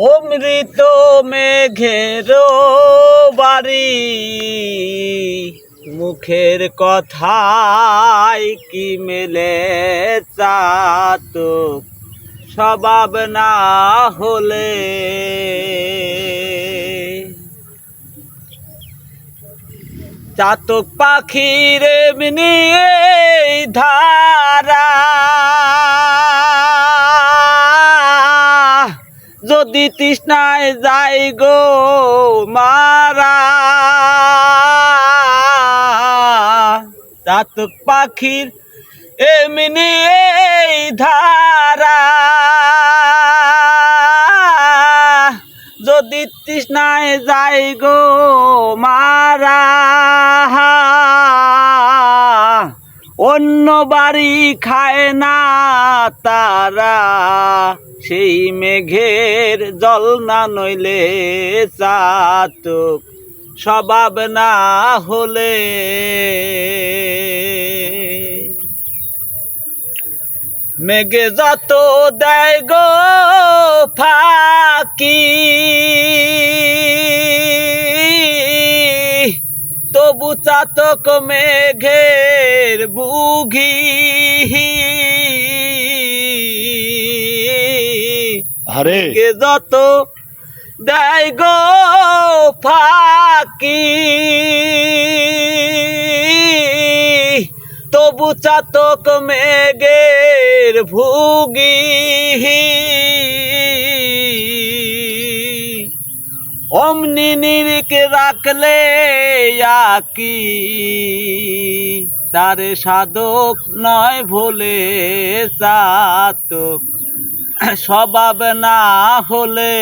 অমৃত মেঘের বাড়ি মুখের কথায় কি মেলে চাতক স্বভাব না হলে চাতক পাখির এমনি ধারা যদি তৃষ্ণায় যাই গো মারা চাতক পাখির এমনি ধারা যদি তৃষ্ণায় যাই গো মারা অন্য বাড়ি খায় না তারা সেই মেঘের জল না নইলে চাতক স্বভাব না হলে মেঘে যত দেয় গো ফাঁকি তবু চাতক মেঘের বুঘি মেঘে যত দেয় গো ফাঁকি তবু চাতক মেঘের ভুগি অমনি নিরিখে রাখলে আকি তারে সাধক নয় ভোলে চাতক স্বভাব না হলে